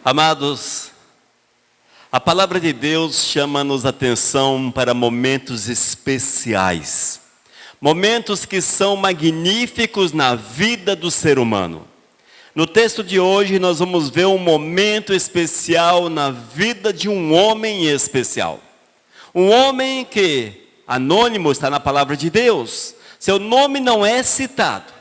Amados, a palavra de Deus chama-nos atenção para momentos especiais. Momentos que são magníficos na vida do ser humano. No texto de hoje nós vamos ver um momento especial na vida de um homem especial. Um homem que, anônimo, está na palavra de Deus. Seu nome não é citado,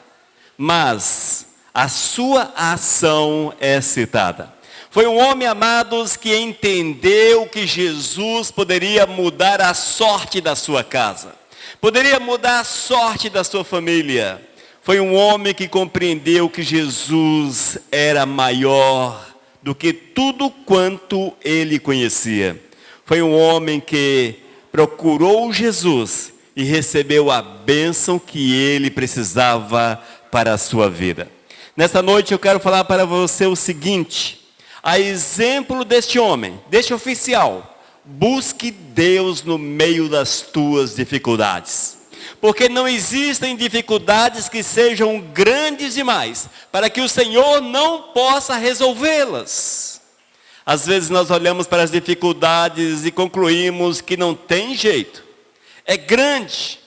mas a sua ação é citada. Foi um homem, amados, que entendeu que Jesus poderia mudar a sorte da sua casa. Poderia mudar a sorte da sua família. Foi um homem que compreendeu que Jesus era maior do que tudo quanto ele conhecia. Foi um homem que procurou Jesus e recebeu a bênção que ele precisava para a sua vida. Nessa noite eu quero falar para você o seguinte: a exemplo deste homem, deste oficial, busque Deus no meio das tuas dificuldades. Porque não existem dificuldades que sejam grandes demais para que o Senhor não possa resolvê-las. Às vezes nós olhamos para as dificuldades e concluímos que não tem jeito. É grande.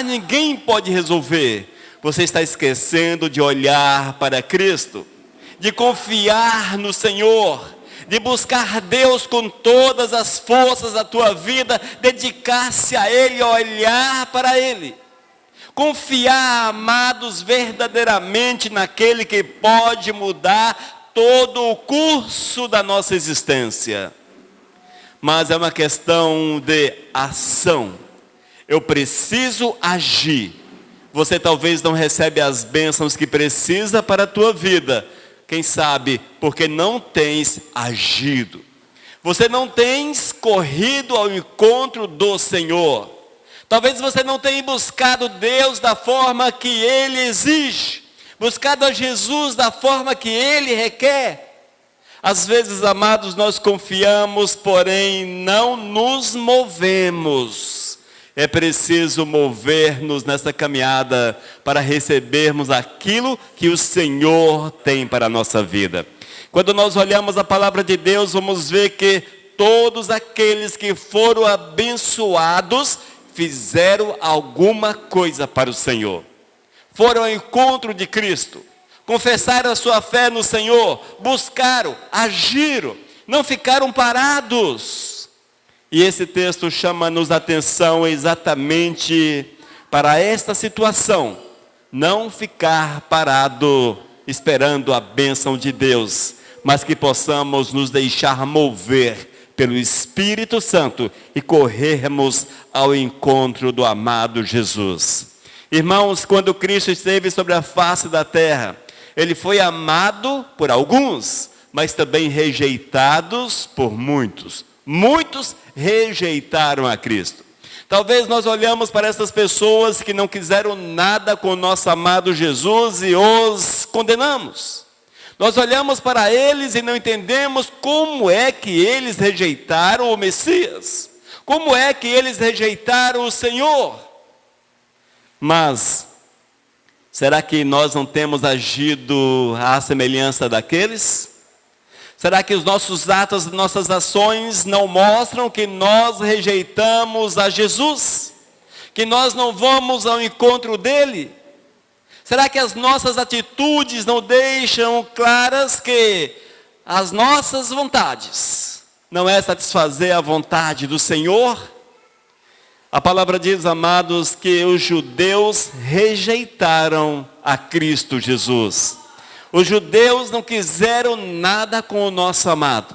Ninguém pode resolver. Você está esquecendo de olhar para Cristo, de confiar no Senhor, de buscar Deus com todas as forças da tua vida, dedicar-se a Ele, olhar para Ele. Confiar, amados, verdadeiramente naquele que pode mudar todo o curso da nossa existência. Mas é uma questão de ação. Eu preciso agir. Você talvez não recebe as bênçãos que precisa para a tua vida. Quem sabe porque não tens agido. Você não tens corrido ao encontro do Senhor. Talvez você não tenha buscado Deus da forma que Ele exige. Buscado a Jesus da forma que Ele requer. Às vezes, amados, nós confiamos, porém não nos movemos. É preciso mover-nos nessa caminhada para recebermos aquilo que o Senhor tem para a nossa vida. Quando nós olhamos a palavra de Deus, vamos ver que todos aqueles que foram abençoados fizeram alguma coisa para o Senhor. Foram ao encontro de Cristo, confessaram a sua fé no Senhor, buscaram, agiram, não ficaram parados. E esse texto chama-nos a atenção exatamente para esta situação. Não ficar parado esperando a bênção de Deus, mas que possamos nos deixar mover pelo Espírito Santo e corrermos ao encontro do amado Jesus. Irmãos, quando Cristo esteve sobre a face da terra, Ele foi amado por alguns, mas também rejeitados por muitos. Muitos rejeitaram a Cristo. Talvez nós olhamos para essas pessoas que não quiseram nada com o nosso amado Jesus e os condenamos. Nós olhamos para eles e não entendemos como é que eles rejeitaram o Messias. Como é que eles rejeitaram o Senhor. Mas, será que nós não temos agido à semelhança daqueles? Será que os nossos atos, nossas ações não mostram que nós rejeitamos a Jesus? Que nós não vamos ao encontro dele? Será que as nossas atitudes não deixam claras que as nossas vontades não é satisfazer a vontade do Senhor? A palavra diz, amados, que os judeus rejeitaram a Cristo Jesus. Os judeus não quiseram nada com o nosso amado.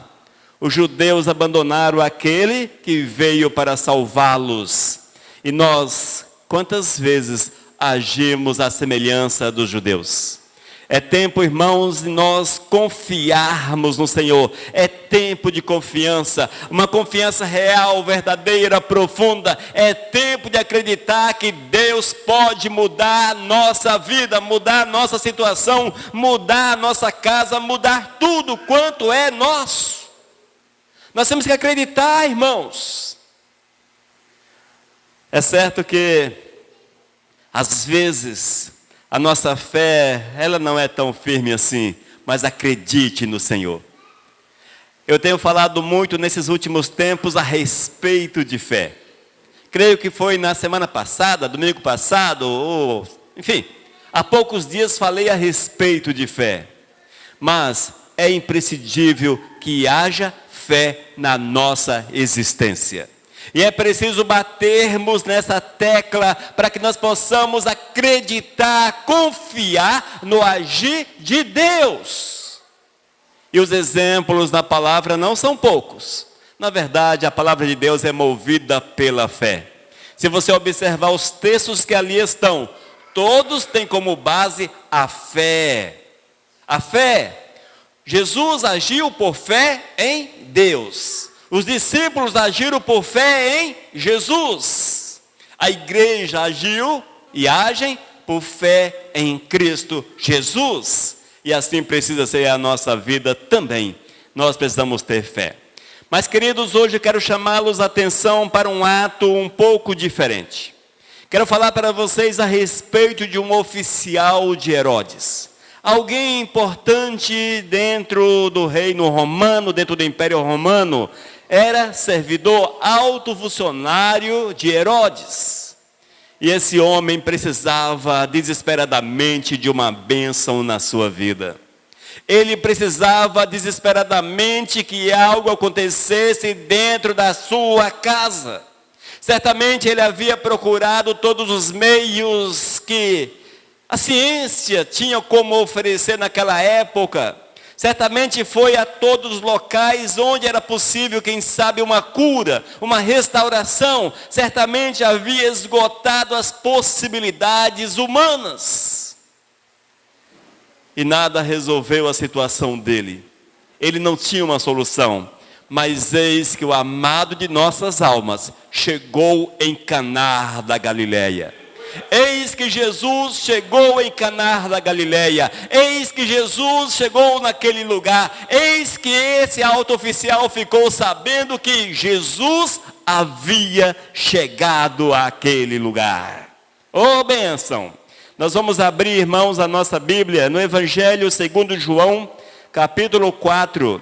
Os judeus abandonaram aquele que veio para salvá-los. E nós, quantas vezes agimos à semelhança dos judeus? É tempo, irmãos, de nós confiarmos no Senhor. É tempo de confiança, uma confiança real, verdadeira, profunda. É tempo de acreditar que Deus pode mudar a nossa vida, mudar a nossa situação, mudar a nossa casa, mudar tudo quanto é nosso. Nós temos que acreditar, irmãos. É certo que, às vezes, a nossa fé, ela não é tão firme assim, mas acredite no Senhor. Eu tenho falado muito nesses últimos tempos a respeito de fé. Creio que foi na semana passada, domingo passado, ou, enfim, há poucos dias falei a respeito de fé. Mas é imprescindível que haja fé na nossa existência. E é preciso batermos nessa tecla para que nós possamos acreditar, confiar no agir de Deus. E os exemplos na palavra não são poucos. Na verdade, a palavra de Deus é movida pela fé. Se você observar os textos que ali estão, todos têm como base a fé. A fé. Jesus agiu por fé em Deus. Os discípulos agiram por fé em Jesus. A igreja agiu e agem por fé em Cristo Jesus. E assim precisa ser a nossa vida também. Nós precisamos ter fé. Mas, queridos, hoje eu quero chamá-los a atenção para um ato um pouco diferente. Quero falar para vocês a respeito de um oficial de Herodes. Alguém importante dentro do reino romano, dentro do Império Romano, era servidor alto funcionário de Herodes. E esse homem precisava desesperadamente de uma bênção na sua vida. Ele precisava desesperadamente que algo acontecesse dentro da sua casa. Certamente ele havia procurado todos os meios que a ciência tinha como oferecer naquela época. Certamente foi a todos os locais onde era possível, quem sabe, uma cura, uma restauração. Certamente havia esgotado as possibilidades humanas. E nada resolveu a situação dele. Ele não tinha uma solução. Mas eis que o amado de nossas almas chegou em Caná da Galileia. Eis que Jesus chegou em Caná da Galileia. Eis que Jesus chegou naquele lugar. Eis que esse alto oficial ficou sabendo que Jesus havia chegado àquele lugar. Oh, bênção! Nós vamos abrir, irmãos, a nossa Bíblia no Evangelho segundo João, capítulo 4,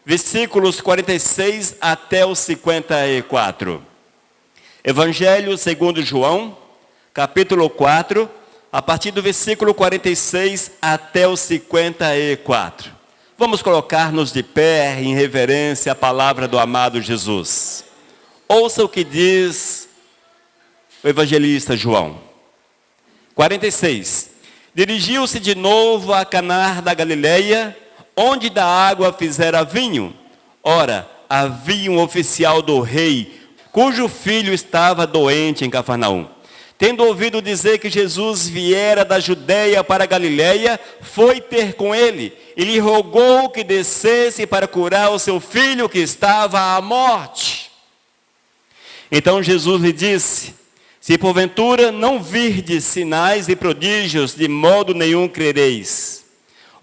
versículos 46 até os 54. Evangelho segundo João, capítulo 4, a partir do versículo 46 até os 54. Vamos colocar-nos de pé em reverência à palavra do amado Jesus. Ouça o que diz o evangelista João. 46. Dirigiu-se de novo a Caná da Galileia, onde da água fizera vinho. Ora, havia um oficial do rei, cujo filho estava doente em Cafarnaum. Tendo ouvido dizer que Jesus viera da Judeia para a Galileia, foi ter com ele e lhe rogou que descesse para curar o seu filho que estava à morte. Então Jesus lhe disse: se porventura não virdes sinais e prodígios, de modo nenhum crereis.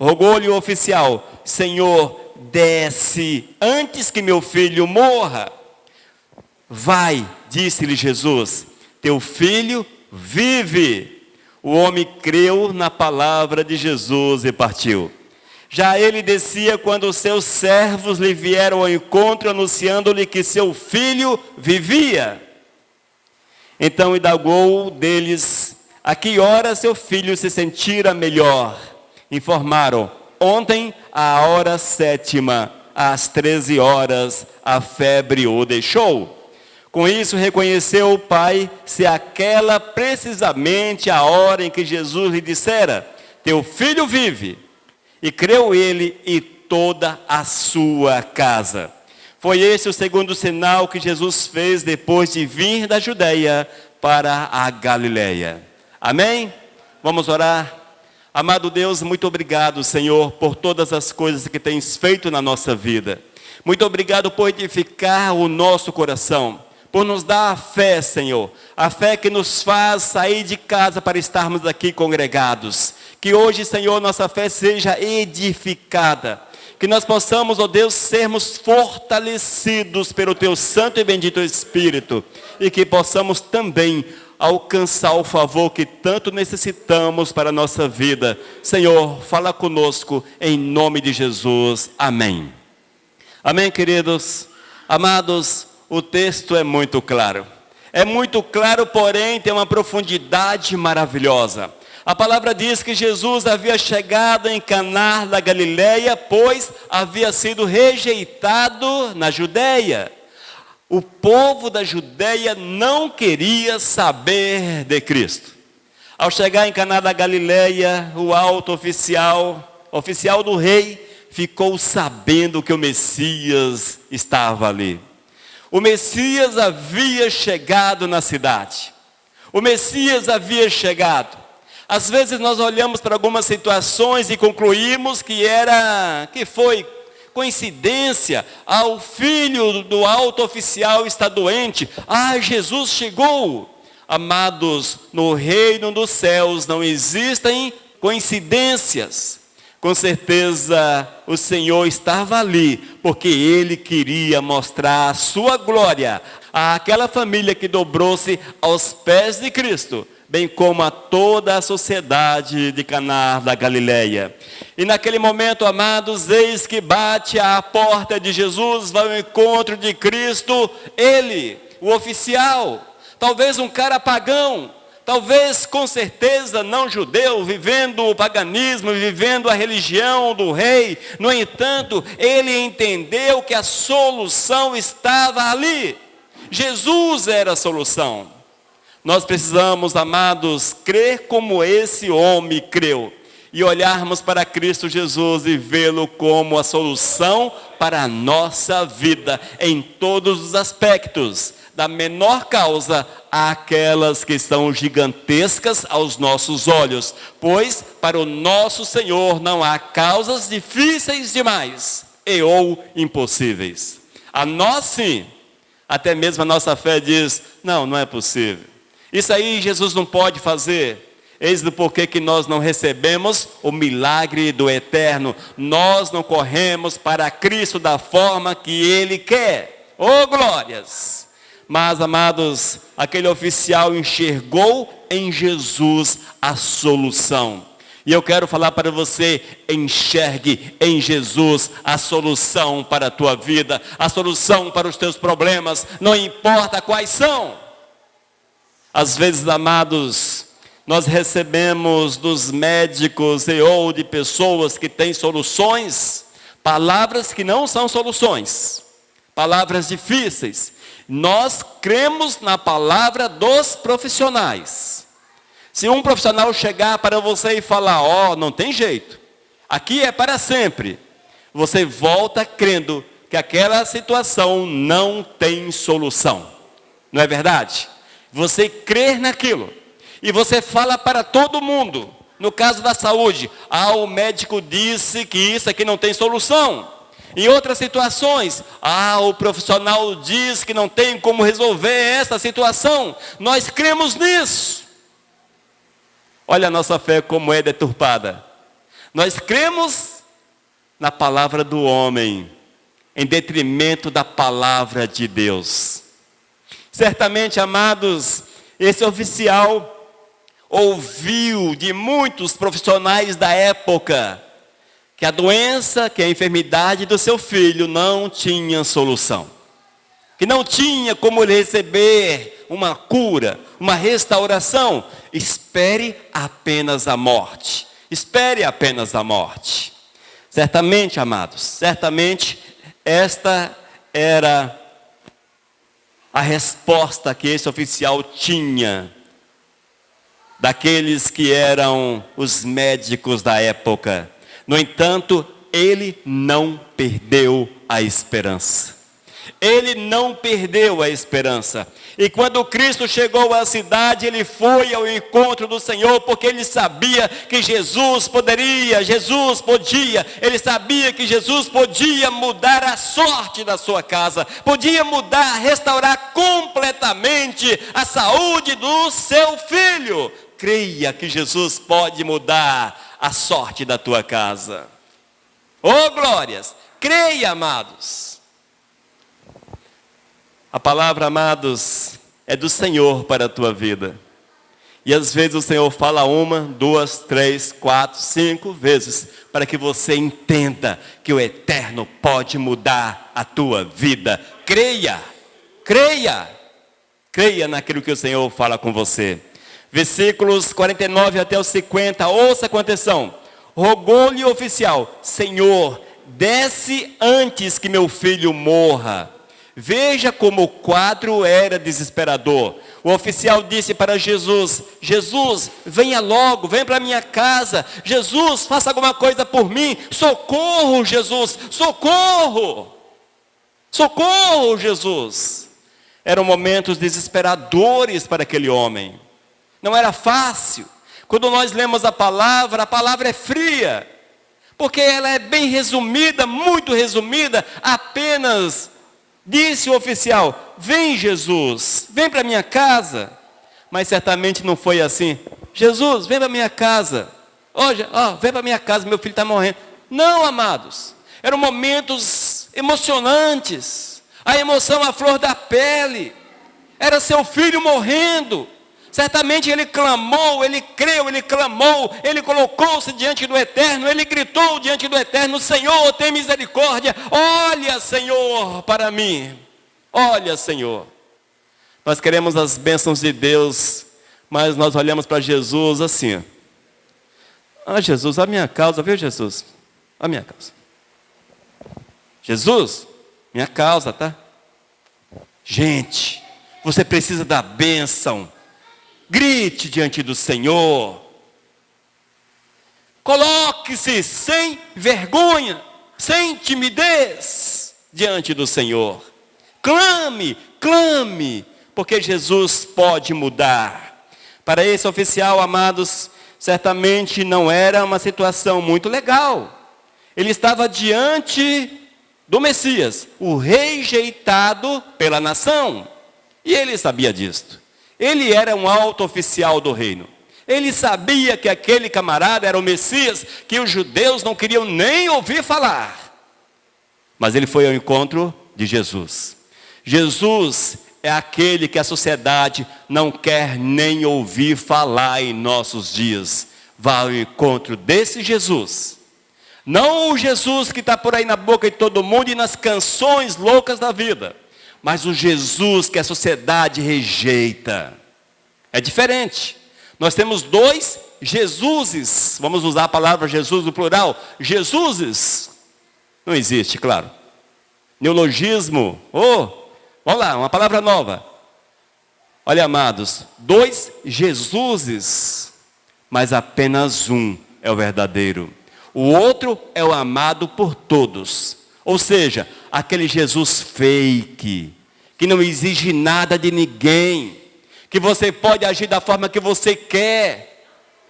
Rogou-lhe o oficial: Senhor, desce antes que meu filho morra. Vai, disse-lhe Jesus, teu filho vive. O homem creu na palavra de Jesus e partiu. Já ele descia quando os seus servos lhe vieram ao encontro, anunciando-lhe que seu filho vivia. Então indagou deles a que hora seu filho se sentira melhor. Informaram: ontem, à hora 7ª, às 13 horas, a febre o deixou. Com isso reconheceu o pai se aquela precisamente a hora em que Jesus lhe dissera: teu filho vive. E creu ele e toda a sua casa. Foi esse o segundo sinal que Jesus fez depois de vir da Judeia para a Galileia. Amém? Vamos orar? Amado Deus, muito obrigado, Senhor, por todas as coisas que tens feito na nossa vida. Muito obrigado por edificar o nosso coração, por nos dar a fé, Senhor, a fé que nos faz sair de casa para estarmos aqui congregados. Que hoje, Senhor, nossa fé seja edificada. Que nós possamos, ó Deus, sermos fortalecidos pelo Teu Santo e Bendito Espírito. E que possamos também alcançar o favor que tanto necessitamos para a nossa vida. Senhor, fala conosco em nome de Jesus. Amém. Amém, queridos? Amados, o texto é muito claro. É muito claro, porém tem uma profundidade maravilhosa. A palavra diz que Jesus havia chegado em Caná da Galileia, pois havia sido rejeitado na Judeia. O povo da Judeia não queria saber de Cristo. Ao chegar em Caná da Galileia, o alto oficial do rei, ficou sabendo que o Messias estava ali. O Messias havia chegado na cidade. O Messias havia chegado. Às vezes nós olhamos para algumas situações e concluímos que foi coincidência. O filho do alto oficial está doente. Jesus chegou. Amados, no reino dos céus não existem coincidências. Com certeza o Senhor estava ali, porque Ele queria mostrar a sua glória àquela família que dobrou-se aos pés de Cristo, bem como a toda a sociedade de Caná da Galileia. E naquele momento, amados, eis que bate à porta de Jesus, vai ao encontro de Cristo, ele, o oficial, talvez um cara pagão, talvez com certeza não judeu, vivendo o paganismo, vivendo a religião do rei. No entanto, ele entendeu que a solução estava ali. Jesus era a solução. Nós precisamos, amados, crer como esse homem creu. E olharmos para Cristo Jesus e vê-lo como a solução para a nossa vida, em todos os aspectos. Da menor causa àquelas que são gigantescas aos nossos olhos. Pois para o nosso Senhor não há causas difíceis demais ou impossíveis. A nós sim, até mesmo a nossa fé diz, não é possível. Isso aí Jesus não pode fazer. Eis do porquê que nós não recebemos o milagre do eterno. Nós não corremos para Cristo da forma que Ele quer. Oh, glórias! Mas, amados, aquele oficial enxergou em Jesus a solução. E eu quero falar para você, enxergue em Jesus a solução para a tua vida, a solução para os teus problemas, não importa quais são. Às vezes, amados, nós recebemos dos médicos ou de pessoas que têm soluções, palavras que não são soluções, palavras difíceis. Nós cremos na palavra dos profissionais. Se um profissional chegar para você e falar, não tem jeito, aqui é para sempre, você volta crendo que aquela situação não tem solução. Não é verdade? Você crê naquilo. E você fala para todo mundo. No caso da saúde, o médico disse que isso aqui não tem solução. Em outras situações, o profissional diz que não tem como resolver essa situação. Nós cremos nisso. Olha a nossa fé como é deturpada. Nós cremos na palavra do homem, em detrimento da palavra de Deus. Certamente, amados, esse oficial ouviu de muitos profissionais da época que a doença, que a enfermidade do seu filho não tinha solução. Que não tinha como ele receber uma cura, uma restauração. Espere apenas a morte. Espere apenas a morte. Certamente, amados, certamente esta era a resposta que esse oficial tinha daqueles que eram os médicos da época. No entanto, ele não perdeu a esperança. Ele não perdeu a esperança. E quando Cristo chegou à cidade, ele foi ao encontro do Senhor, porque ele sabia que Jesus podia, ele sabia que Jesus podia mudar a sorte da sua casa, podia mudar, restaurar completamente a saúde do seu filho. Creia que Jesus pode mudar a sorte da tua casa. Oh, glórias! Creia, amados. A palavra, amados, é do Senhor para a tua vida. E às vezes o Senhor fala 1, 2, 3, 4, 5 vezes, para que você entenda que o eterno pode mudar a tua vida. Creia, creia, creia naquilo que o Senhor fala com você. Versículos 49 até os 50, ouça com atenção. Rogou-lhe o oficial: Senhor, desce antes que meu filho morra. Veja como o quadro era desesperador. O oficial disse para Jesus: Jesus, venha logo, venha para minha casa. Jesus, faça alguma coisa por mim. Socorro, Jesus, socorro. Socorro, Jesus. Eram momentos desesperadores para aquele homem. Não era fácil. Quando nós lemos a palavra é fria. Porque ela é bem resumida, muito resumida, apenas... Disse o oficial: vem, Jesus, vem para minha casa. Mas certamente não foi assim. Jesus, vem para minha casa. Hoje, vem para minha casa, meu filho está morrendo. Não, amados. Eram momentos emocionantes. A emoção à flor da pele. Era seu filho morrendo. Certamente ele clamou, ele creu, ele clamou, ele colocou-se diante do Eterno, ele gritou diante do Eterno: Senhor, tem misericórdia, olha, Senhor, para mim, olha, Senhor. Nós queremos as bênçãos de Deus, mas nós olhamos para Jesus assim: Jesus, a minha causa, viu, Jesus? A minha causa. Jesus, minha causa, tá? Gente, você precisa da bênção. Grite diante do Senhor. Coloque-se sem vergonha, sem timidez diante do Senhor. Clame, clame, porque Jesus pode mudar. Para esse oficial, amados, certamente não era uma situação muito legal. Ele estava diante do Messias, o rejeitado pela nação. E ele sabia disto. Ele era um alto oficial do reino. Ele sabia que aquele camarada era o Messias, que os judeus não queriam nem ouvir falar. Mas ele foi ao encontro de Jesus. Jesus é aquele que a sociedade não quer nem ouvir falar em nossos dias. Vá ao encontro desse Jesus. Não o Jesus que está por aí na boca de todo mundo e nas canções loucas da vida. Mas o Jesus que a sociedade rejeita. É diferente. Nós temos 2 Jesuses. Vamos usar a palavra Jesus no plural. Jesuses. Não existe, claro. Neologismo. Vamos lá, uma palavra nova. Olha, amados, 2 Jesuses. Mas apenas um é o verdadeiro. O outro é o amado por todos. Ou seja, aquele Jesus fake, que não exige nada de ninguém, que você pode agir da forma que você quer,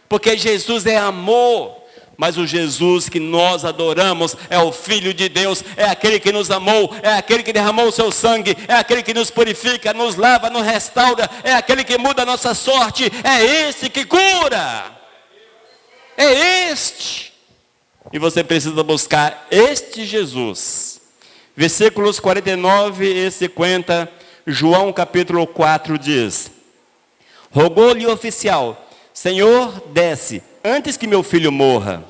porque Jesus é amor. Mas o Jesus que nós adoramos é o Filho de Deus, é aquele que nos amou, é aquele que derramou o seu sangue, é aquele que nos purifica, nos lava, nos restaura, é aquele que muda a nossa sorte, é esse que cura, é este. E você precisa buscar este Jesus. Versículos 49 e 50, João capítulo 4 diz: rogou-lhe o oficial: Senhor, desce, antes que meu filho morra.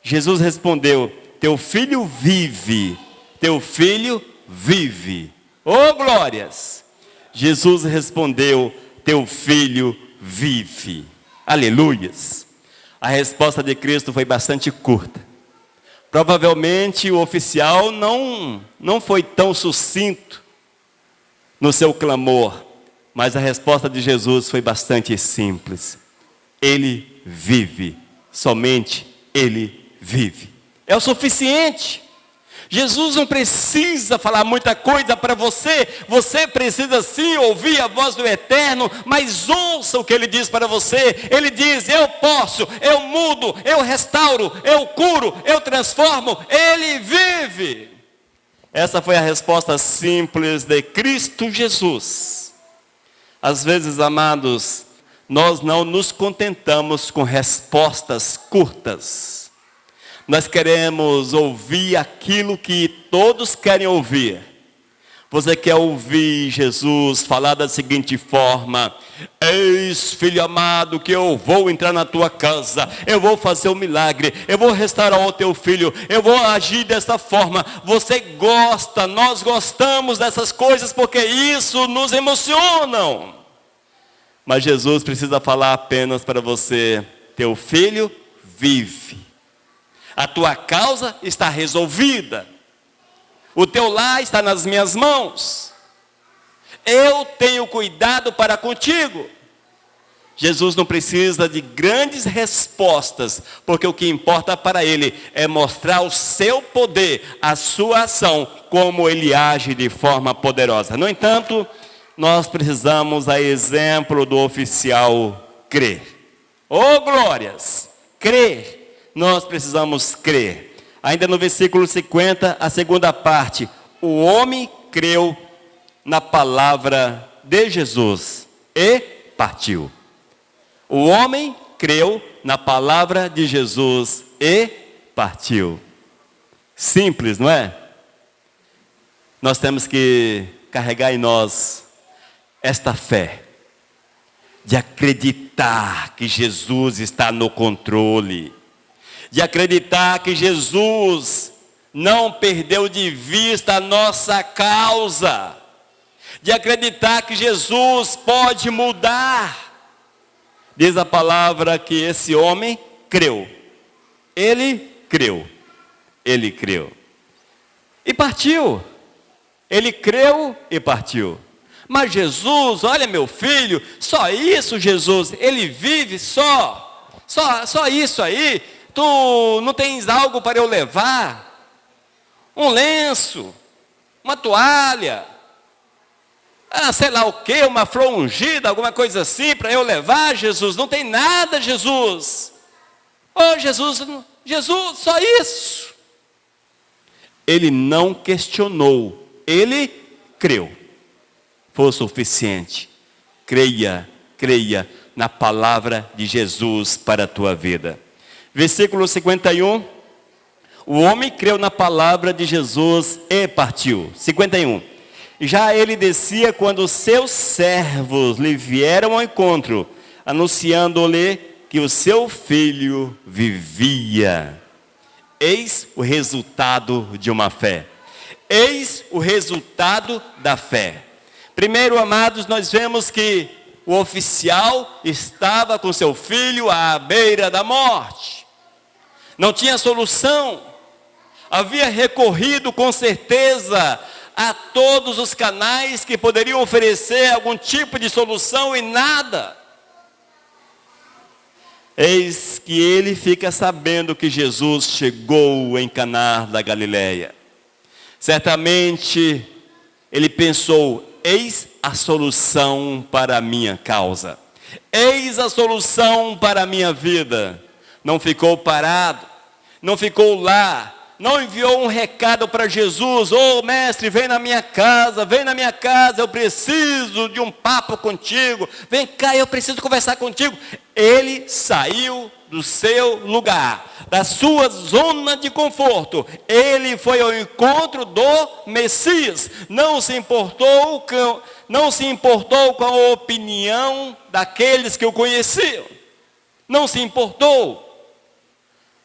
Jesus respondeu: teu filho vive, teu filho vive. Oh, glórias! Jesus respondeu: teu filho vive. Aleluias! A resposta de Cristo foi bastante curta. Provavelmente o oficial não foi tão sucinto no seu clamor, mas a resposta de Jesus foi bastante simples. Ele vive, somente Ele vive. É o suficiente. Jesus não precisa falar muita coisa para você. Você precisa sim ouvir a voz do Eterno, mas ouça o que Ele diz para você. Ele diz: eu posso, eu mudo, eu restauro, eu curo, eu transformo. Ele vive. Essa foi a resposta simples de Cristo Jesus. Às vezes, amados, nós não nos contentamos com respostas curtas. Nós queremos ouvir aquilo que todos querem ouvir. Você quer ouvir Jesus falar da seguinte forma: eis, filho amado, que eu vou entrar na tua casa, eu vou fazer um milagre, eu vou restaurar o teu filho, eu vou agir dessa forma. Você gosta, nós gostamos dessas coisas porque isso nos emocionam. Mas Jesus precisa falar apenas para você: teu filho vive, a tua causa está resolvida, o teu lar está nas minhas mãos, eu tenho cuidado para contigo. Jesus não precisa de grandes respostas, porque o que importa para ele é mostrar o seu poder, a sua ação, como ele age de forma poderosa. No entanto, nós precisamos, a exemplo do oficial, crer. Oh glórias! Crer. Nós precisamos crer. Ainda no versículo 50, a segunda parte: o homem creu na palavra de Jesus e partiu. O homem creu na palavra de Jesus e partiu. Simples, não é? Nós temos que carregar em nós esta fé de acreditar que Jesus está no controle, de acreditar que Jesus não perdeu de vista a nossa causa, de acreditar que Jesus pode mudar. Diz a palavra que esse homem creu. Ele creu. Ele creu. E partiu. Ele creu e partiu. Mas Jesus, olha meu filho, só isso Jesus, ele vive só isso aí. Tu não tens algo para eu levar? Um lenço, uma toalha, sei lá o que, uma flor ungida, alguma coisa assim para eu levar, Jesus? Não tem nada, Jesus. Oh, Jesus, só isso. Ele não questionou, ele creu. Foi o suficiente. Creia na palavra de Jesus para a tua vida. Versículo 51. O homem creu na palavra de Jesus e partiu. 51. Já ele descia quando os seus servos lhe vieram ao encontro, anunciando-lhe que o seu filho vivia. Eis o resultado de uma fé. Eis o resultado da fé. Primeiro, amados, nós vemos que o oficial estava com seu filho à beira da morte. Não tinha solução. Havia recorrido com certeza a todos os canais que poderiam oferecer algum tipo de solução e nada. Eis que ele fica sabendo que Jesus chegou em Caná da Galileia. Certamente ele pensou: eis a solução para a minha causa. Eis a solução para a minha vida. Não ficou parado, não ficou lá, não enviou um recado para Jesus: ô mestre, vem na minha casa, eu preciso de um papo contigo, vem cá, eu preciso conversar contigo. Ele saiu do seu lugar, da sua zona de conforto, ele foi ao encontro do Messias, não se importou com a opinião daqueles que o conheciam, não se importou.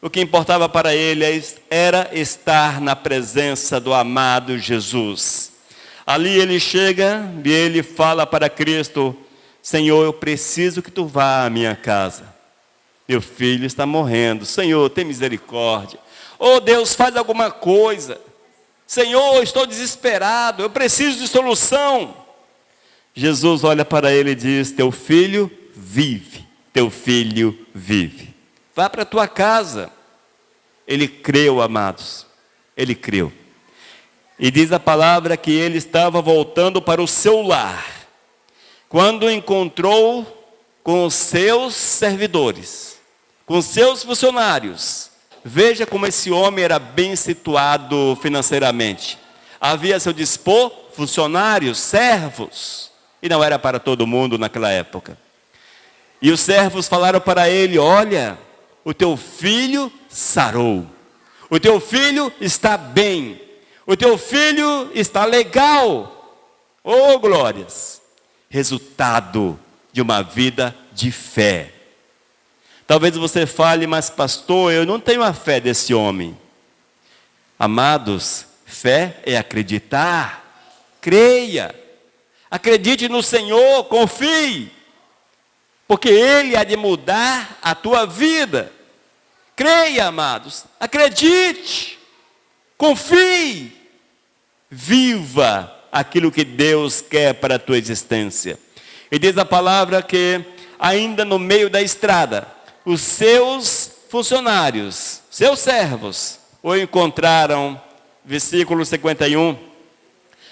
O que importava para ele era estar na presença do amado Jesus. Ali ele chega e ele fala para Cristo: Senhor, eu preciso que tu vá à minha casa. Meu filho está morrendo. Senhor, tem misericórdia. Oh Deus, faz alguma coisa. Senhor, estou desesperado, eu preciso de solução. Jesus olha para ele e diz: teu filho vive, teu filho vive. Vá para a tua casa. Ele creu, amados, ele creu. E diz a palavra que ele estava voltando para o seu lar, quando encontrou com os seus servidores, com os seus funcionários. Veja como esse homem era bem situado financeiramente. Havia a seu dispor funcionários, servos, e não era para todo mundo naquela época. E os servos falaram para ele: olha, o teu filho sarou, o teu filho está bem, O teu filho está legal. Oh, glórias! Resultado de uma vida de fé. Talvez você fale, mas pastor, eu não tenho a fé desse homem. Amados, fé é acreditar. Creia. Acredite no Senhor, confie. Porque Ele há de mudar a tua vida. Creia, amados. Acredite. Confie. Viva aquilo que Deus quer para a tua existência. E diz a palavra que, ainda no meio da estrada, os seus funcionários, seus servos, o encontraram, versículo 51.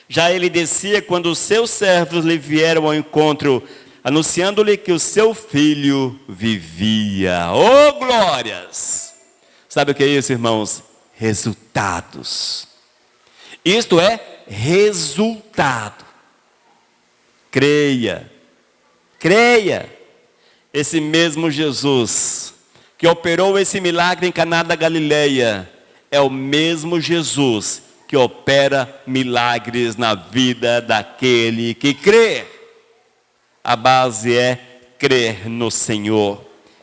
Já ele descia quando os seus servos lhe vieram ao encontro, anunciando-lhe que o seu filho vivia. Oh, glórias! Sabe o que é isso, irmãos? Resultados. Isto é resultado. Creia. Creia. Esse mesmo Jesus que operou esse milagre em Caná da Galileia é o mesmo Jesus que opera milagres na vida daquele que crê. A base é crer no Senhor,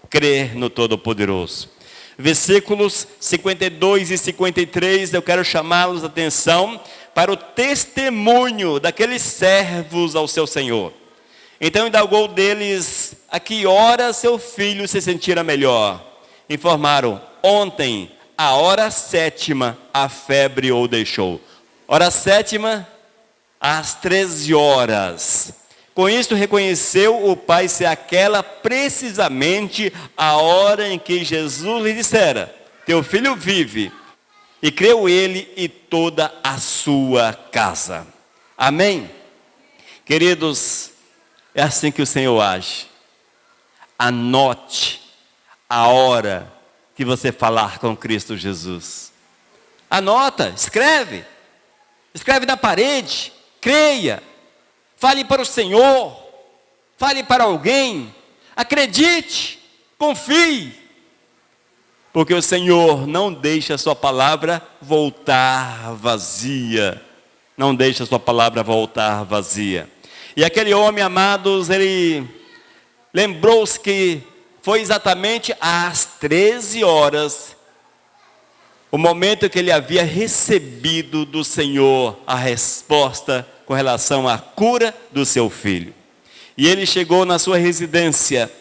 crer no Todo-Poderoso. Versículos 52 e 53, eu quero chamá-los a atenção para o testemunho daqueles servos ao seu Senhor. Então indagou deles a que hora seu filho se sentira melhor. Informaram: ontem, a hora 7ª, a febre o deixou. Hora 7ª, às 13 horas. Com isto reconheceu o pai ser aquela precisamente a hora em que Jesus lhe dissera: teu filho vive. E creu ele e toda a sua casa. Amém? Queridos, é assim que o Senhor age. Anote a hora que você falar com Cristo Jesus. Anota, escreve. Escreve na parede. Creia. Fale para o Senhor. Fale para alguém. Acredite. Confie. Porque o Senhor não deixa a sua palavra voltar vazia. Não deixa a sua palavra voltar vazia. E aquele homem, amados, ele lembrou-se que foi exatamente às 13 horas, o momento em que ele havia recebido do Senhor a resposta com relação à cura do seu filho. E ele chegou na sua residência,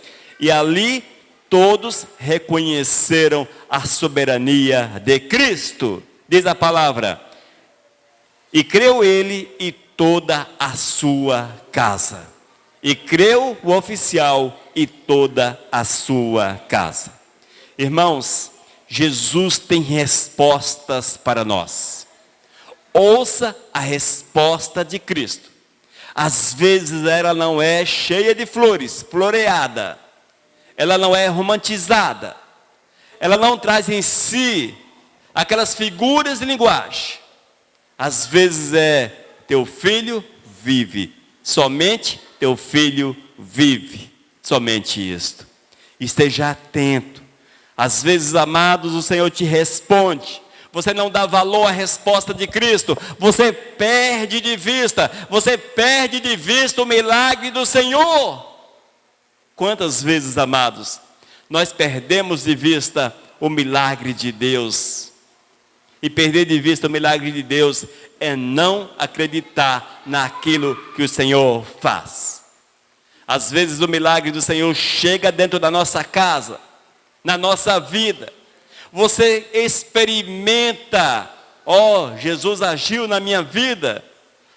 e ali todos reconheceram a soberania de Cristo. Diz a palavra: e creu ele e toda a sua casa. E creu o oficial e toda a sua casa. Irmãos, Jesus tem respostas para nós. Ouça a resposta de Cristo. Às vezes ela não é cheia de flores, floreada. Ela não é romantizada. Ela não traz em si aquelas figuras de linguagem. Às vezes é: teu filho vive. Somente teu filho vive. Somente isto. Esteja atento. Às vezes, amados, o Senhor te responde. Você não dá valor à resposta de Cristo. Você perde de vista. Você perde de vista o milagre do Senhor. Quantas vezes, amados, nós perdemos de vista o milagre de Deus? E perder de vista o milagre de Deus é não acreditar naquilo que o Senhor faz. Às vezes o milagre do Senhor chega dentro da nossa casa, na nossa vida. Você experimenta: ó, Jesus agiu na minha vida.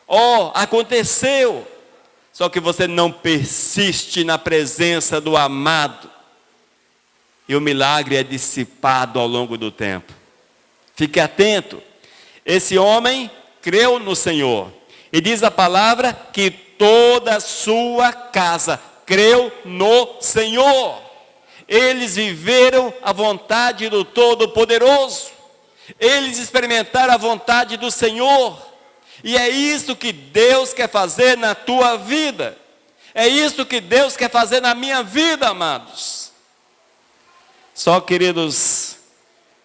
Ó, aconteceu. Só que você não persiste na presença do amado. E o milagre é dissipado ao longo do tempo. Fique atento. Esse homem creu no Senhor. E diz a palavra que toda a sua casa creu no Senhor. Eles viveram a vontade do Todo-Poderoso. Eles experimentaram a vontade do Senhor. E é isso que Deus quer fazer na tua vida. É isso que Deus quer fazer na minha vida, amados. Só, queridos,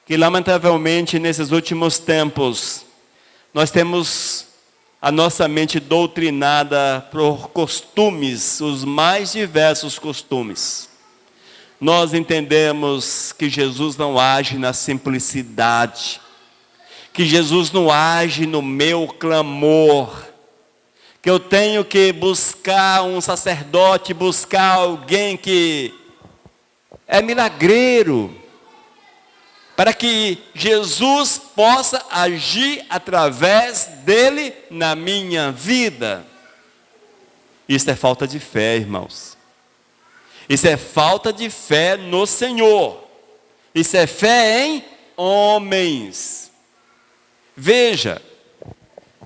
que lamentavelmente nesses últimos tempos, Nós temos a nossa mente doutrinada por costumes, os mais diversos costumes. Nós entendemos que Jesus não age na simplicidade, que Jesus não age no meu clamor, que eu tenho que buscar um sacerdote, buscar alguém que é milagreiro, para que Jesus possa agir através dele na minha vida. Isso é falta de fé, irmãos. Isso é falta de fé no Senhor. Isso é fé em homens. Veja,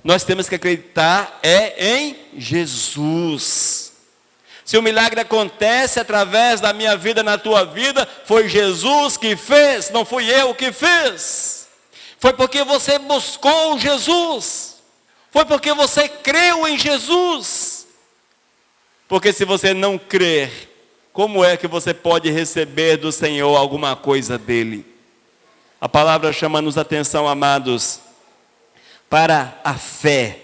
nós temos que acreditar em Jesus. Se o milagre acontece através da minha vida, na tua vida, foi Jesus que fez, não fui eu que fiz. Foi porque você buscou Jesus. Foi porque você creu em Jesus. Porque se você não crer, como é que você pode receber do Senhor alguma coisa dele? A palavra chama-nos a atenção, amados, para a fé.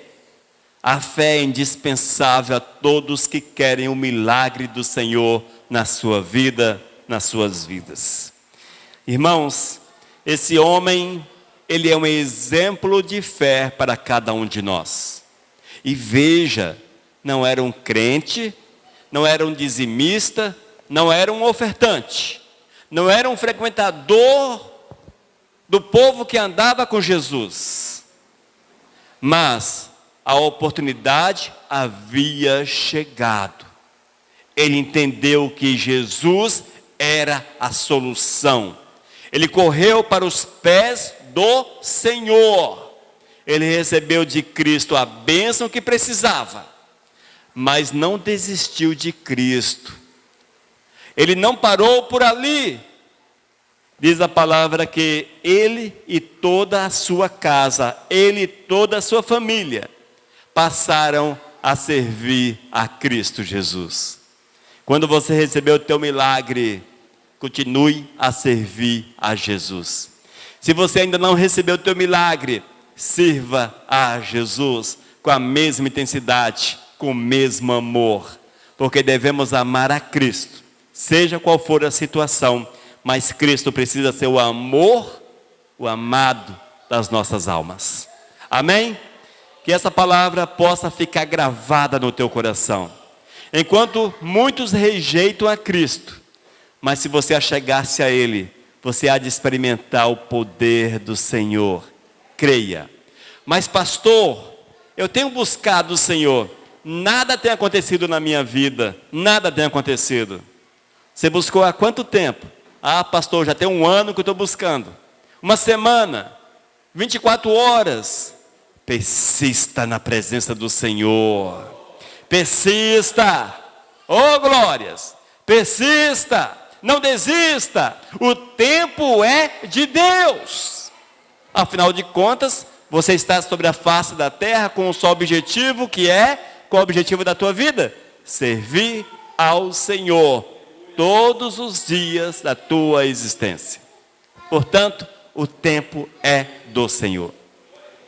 A fé é indispensável a todos que querem o milagre do Senhor na sua vida, nas suas vidas. Irmãos, esse homem, ele é um exemplo de fé para cada um de nós. E veja, não era um crente, não era um dizimista, não era um ofertante, não era um frequentador do povo que andava com Jesus. Mas a oportunidade havia chegado. Ele entendeu que Jesus era a solução. Ele correu para os pés do Senhor. Ele recebeu de Cristo a bênção que precisava, mas não desistiu de Cristo. Ele não parou por ali. Diz a palavra que ele e toda a sua casa, ele e toda a sua família, passaram a servir a Cristo Jesus. Quando você recebeu o teu milagre, continue a servir a Jesus. Se você ainda não recebeu o teu milagre, sirva a Jesus com a mesma intensidade, com o mesmo amor, porque devemos amar a Cristo, seja qual for a situação, mas Cristo precisa ser o amor, o amado das nossas almas. Amém? Que essa palavra possa ficar gravada no teu coração. Enquanto muitos rejeitam a Cristo, mas se você achegar-se a Ele, você há de experimentar o poder do Senhor. Creia. Mas pastor, eu tenho buscado o Senhor, nada tem acontecido na minha vida, nada tem acontecido. Você buscou há quanto tempo? Ah, pastor, já tem 1 ano que eu estou buscando. 1 semana, 24 horas. Persista na presença do Senhor. Persista. Oh, glórias. Persista. Não desista. O tempo é de Deus. Afinal de contas, você está sobre a face da terra com um só objetivo, que é, qual é o objetivo da tua vida? Servir ao Senhor todos os dias da tua existência. Portanto, o tempo é do Senhor.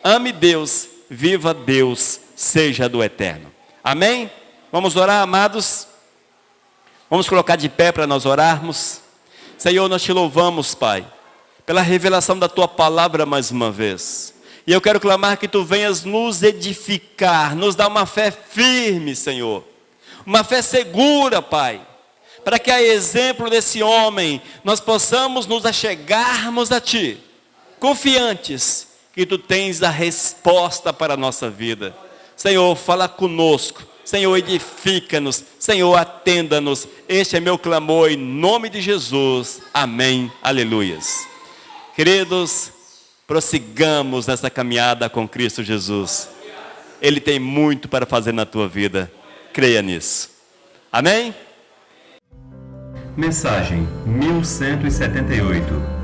Ame Deus, viva Deus, seja do eterno. Amém? Vamos orar, amados? Vamos colocar de pé para nós orarmos. Senhor, nós te louvamos, Pai, pela revelação da tua palavra mais uma vez. E eu quero clamar que tu venhas nos edificar, nos dar uma fé firme, Senhor. Uma fé segura, Pai. Para que a exemplo desse homem, nós possamos nos achegarmos a Ti, confiantes que Tu tens a resposta para a nossa vida. Senhor, fala conosco. Senhor, edifica-nos. Senhor, atenda-nos. Este é meu clamor em nome de Jesus. Amém. Aleluias. Queridos, prossigamos nessa caminhada com Cristo Jesus. Ele tem muito para fazer na tua vida. Creia nisso. Amém? Mensagem 1178.